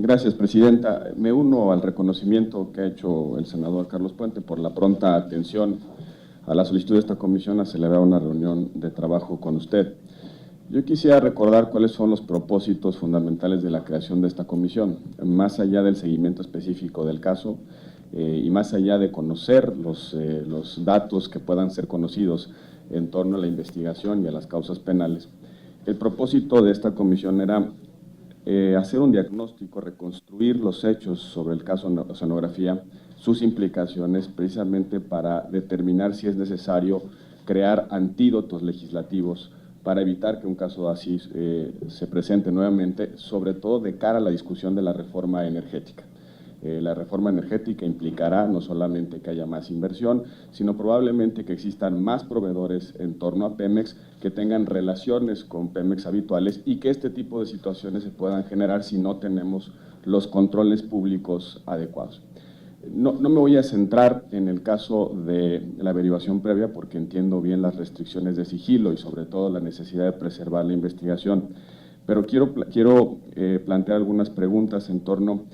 Gracias, Presidenta. Me uno al reconocimiento que ha hecho el senador Carlos Puente por la pronta atención a la solicitud de esta comisión a celebrar una reunión de trabajo con usted. Yo quisiera recordar cuáles son los propósitos fundamentales de la creación de esta comisión, más allá del seguimiento específico del caso y más allá de conocer los datos que puedan ser conocidos en torno a la investigación y a las causas penales. El propósito de esta comisión era hacer un diagnóstico, reconstruir los hechos sobre el caso Oceanografía, sus implicaciones, precisamente para determinar si es necesario crear antídotos legislativos para evitar que un caso así se presente nuevamente, sobre todo de cara a la discusión de la reforma energética. La reforma energética implicará no solamente que haya más inversión, sino probablemente que existan más proveedores en torno a Pemex que tengan relaciones con Pemex habituales y que este tipo de situaciones se puedan generar si no tenemos los controles públicos adecuados. No me voy a centrar en el caso de la averiguación previa porque entiendo bien las restricciones de sigilo y sobre todo la necesidad de preservar la investigación, pero quiero plantear algunas preguntas en torno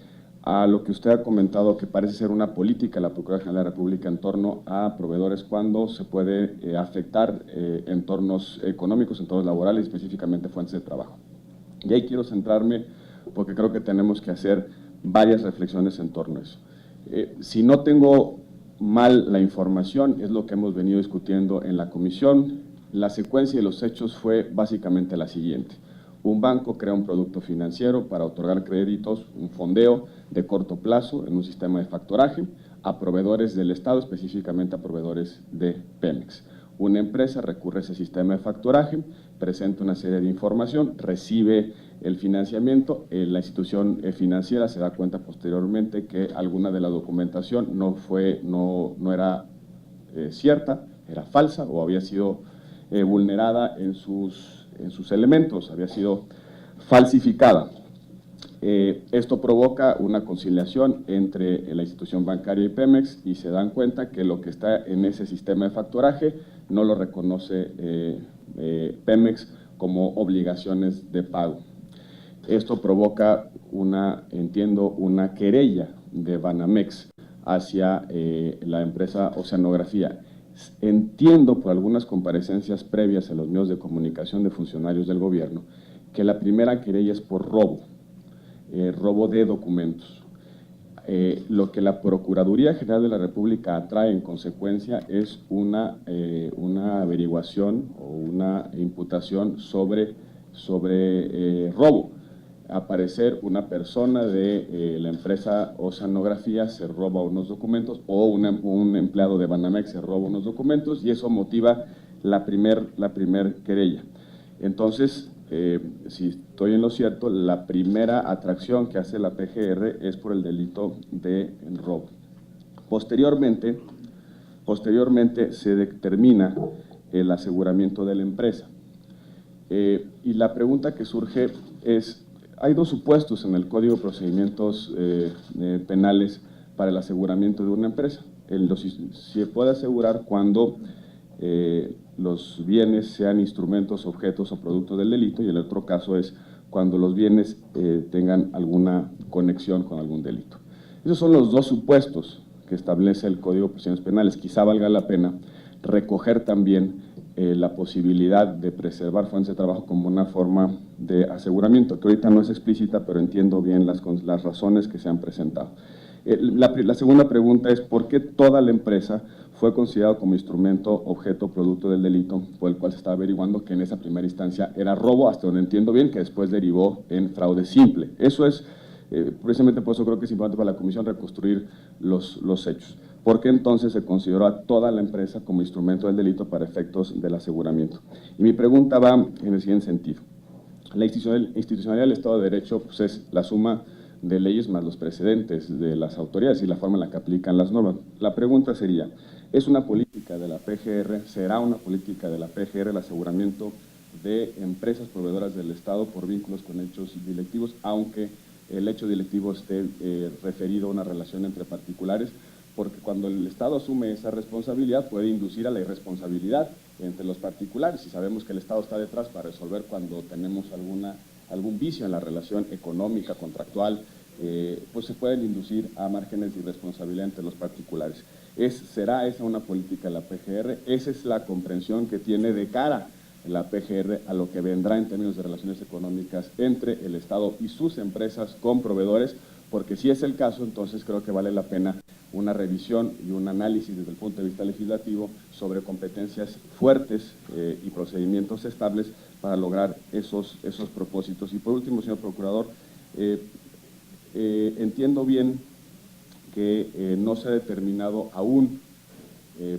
a lo que usted ha comentado que parece ser una política de la Procuraduría General de la República en torno a proveedores cuando se puede afectar entornos económicos, entornos laborales, específicamente fuentes de trabajo. Y ahí quiero centrarme porque creo que tenemos que hacer varias reflexiones en torno a eso. Si no tengo mal la información, es lo que hemos venido discutiendo en la comisión, la secuencia de los hechos fue básicamente la siguiente. Un banco crea un producto financiero para otorgar créditos, un fondeo de corto plazo en un sistema de factoraje a proveedores del Estado, específicamente a proveedores de Pemex. Una empresa recurre a ese sistema de factoraje, presenta una serie de información, recibe el financiamiento, la institución financiera se da cuenta posteriormente que alguna de la documentación no era cierta, era falsa o había sido vulnerada en sus elementos, había sido falsificada. Esto provoca una conciliación entre la institución bancaria y Pemex y se dan cuenta que lo que está en ese sistema de factoraje no lo reconoce Pemex como obligaciones de pago. Esto provoca una querella de Banamex hacia la empresa Oceanografía. Entiendo por algunas comparecencias previas en los medios de comunicación de funcionarios del gobierno que la primera querella es por robo de documentos. Lo que la Procuraduría General de la República atrae en consecuencia es una averiguación o una imputación sobre robo. Aparecer una persona de la empresa Oceanografía se roba unos documentos o un empleado de Banamex se roba unos documentos y eso motiva la primer querella. Entonces, si estoy en lo cierto, la primera atracción que hace la PGR es por el delito de robo. Posteriormente se determina el aseguramiento de la empresa. Y la pregunta que surge es, hay dos supuestos en el Código de Procedimientos Penales para el aseguramiento de una empresa. Se puede asegurar cuando los bienes sean instrumentos, objetos o productos del delito, y el otro caso es cuando los bienes tengan alguna conexión con algún delito. Esos son los dos supuestos que establece el Código de Procedimientos Penales. Quizá valga la pena recoger también la posibilidad de preservar fuentes de trabajo como una forma de aseguramiento, que ahorita no es explícita, pero entiendo bien las razones que se han presentado. La segunda pregunta es, ¿por qué toda la empresa fue considerado como instrumento, objeto, producto del delito por el cual se estaba averiguando que en esa primera instancia era robo, hasta donde entiendo bien, que después derivó en fraude simple? Eso es, precisamente por eso creo que es importante para la Comisión reconstruir los hechos. ¿Por qué entonces se consideró a toda la empresa como instrumento del delito para efectos del aseguramiento? Y mi pregunta va en el siguiente sentido. La institucionalidad del Estado de Derecho pues, es la suma de leyes más los precedentes de las autoridades y la forma en la que aplican las normas. La pregunta sería, ¿es una política de la PGR, será una política de la PGR el aseguramiento de empresas proveedoras del Estado por vínculos con hechos delictivos, aunque el hecho delictivo esté referido a una relación entre particulares? Porque cuando el Estado asume esa responsabilidad puede inducir a la irresponsabilidad entre los particulares y sabemos que el Estado está detrás para resolver cuando tenemos algún vicio en la relación económica, contractual pues se pueden inducir a márgenes de irresponsabilidad entre los particulares. ¿Será esa una política de la PGR? Esa es la comprensión que tiene de cara la PGR a lo que vendrá en términos de relaciones económicas entre el Estado y sus empresas con proveedores, porque si es el caso, entonces creo que vale la pena una revisión y un análisis desde el punto de vista legislativo sobre competencias fuertes y procedimientos estables para lograr esos propósitos. Y por último, señor Procurador, entiendo bien que no se ha determinado aún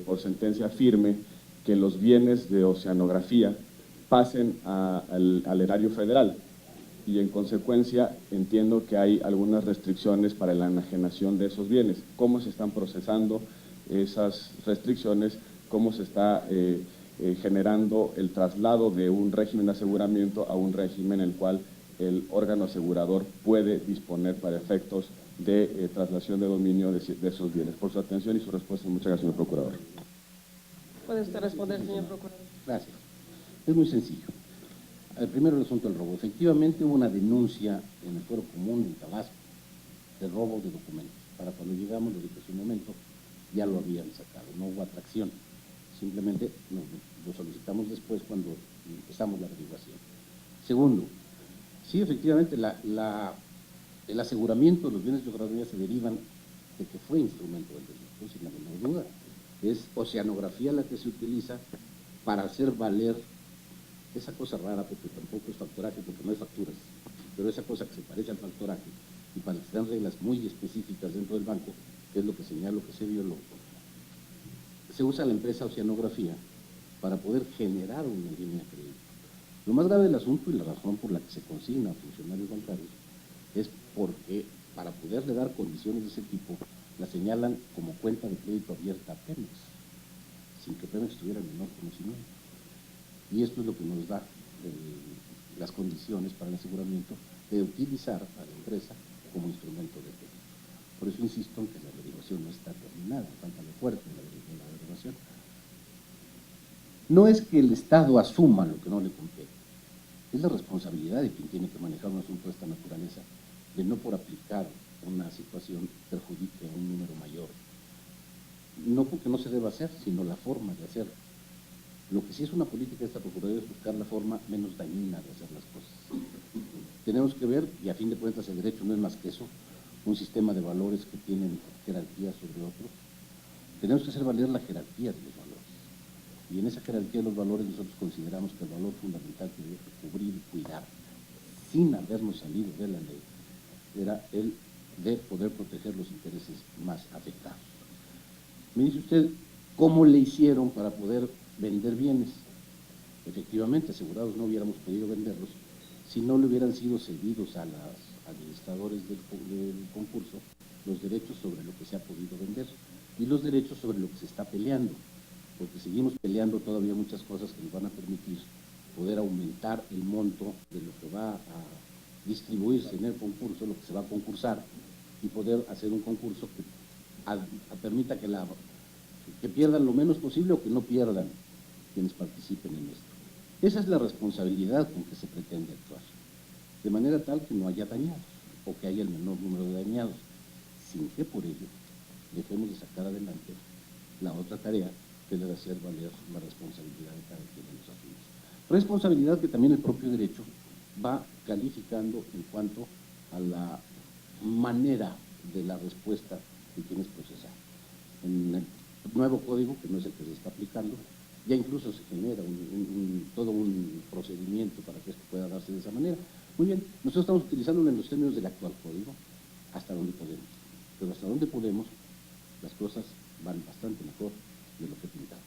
por sentencia firme que los bienes de oceanografía pasen al erario federal y en consecuencia entiendo que hay algunas restricciones para la enajenación de esos bienes. ¿Cómo se están procesando esas restricciones? ¿Cómo se está generando el traslado de un régimen de aseguramiento a un régimen en el cual el órgano asegurador puede disponer para efectos de traslación de dominio de esos bienes? Por su atención y su respuesta, muchas gracias, señor Procurador. ¿Puede usted responder, señor Procurador? Gracias. Es muy sencillo. Primero el asunto del robo. Efectivamente hubo una denuncia en el Fuero Común en Tabasco de robo de documentos. Para cuando llegamos, lo dije hace un momento, ya lo habían sacado, no hubo atracción. Simplemente lo solicitamos después cuando empezamos la averiguación. Segundo, sí, efectivamente, el aseguramiento de los bienes de geografía se derivan de que fue instrumento del delito, sin la menor duda. Es oceanografía la que se utiliza para hacer valer esa cosa rara, porque tampoco es factoraje, porque no hay facturas, pero esa cosa que se parece al factoraje y para que se dan reglas muy específicas dentro del banco, que es lo que señalo que se violó, se usa la empresa Oceanografía para poder generar una línea de crédito. Lo más grave del asunto y la razón por la que se consigna a funcionarios bancarios es porque para poderle dar condiciones de ese tipo la señalan como cuenta de crédito abierta a Pemex, sin que Pemex tuviera el menor conocimiento. Y esto es lo que nos da las condiciones para el aseguramiento de utilizar a la empresa como instrumento de crédito. Por eso insisto en que la averiguación no está terminada, falta lo fuerte en la averiguación. No es que el Estado asuma lo que no le compete, es la responsabilidad de quien tiene que manejar un asunto de esta naturaleza, de no por aplicar una situación perjudique a un número mayor. No porque no se deba hacer, sino la forma de hacerlo. Lo que sí es una política de esta Procuraduría es buscar la forma menos dañina de hacer las cosas. Tenemos que ver, y a fin de cuentas el derecho no es más que eso, un sistema de valores que tienen jerarquía sobre otros. Tenemos que hacer valer la jerarquía de los valores. Y en esa jerarquía de los valores nosotros consideramos que el valor fundamental que debe cubrir y cuidar, sin habernos salido de la ley, era el de poder proteger los intereses más afectados. Me dice usted, ¿cómo le hicieron para poder vender bienes? Efectivamente, asegurados no hubiéramos podido venderlos si no le hubieran sido cedidos a los administradores del concurso los derechos sobre lo que se ha podido vender y los derechos sobre lo que se está peleando, porque seguimos peleando todavía muchas cosas que nos van a permitir poder aumentar el monto de lo que va a distribuirse en el concurso, lo que se va a concursar, y poder hacer un concurso que permita que pierdan lo menos posible o que no pierdan quienes participen en esto. Esa es la responsabilidad con que se pretende actuar, de manera tal que no haya dañados o que haya el menor número de dañados, sin que por ello dejemos de sacar adelante la otra tarea que debe hacer valer la responsabilidad de cada quien de los afines. Responsabilidad que también el propio derecho va calificando en cuanto a la manera de la respuesta que quienes procesar. En el nuevo código, que no es el que se está aplicando, ya incluso se genera todo un procedimiento para que esto pueda darse de esa manera. Muy bien, nosotros estamos utilizándolo en los términos del actual código, hasta donde podemos. Pero hasta donde podemos, las cosas van bastante mejor de lo que pintamos.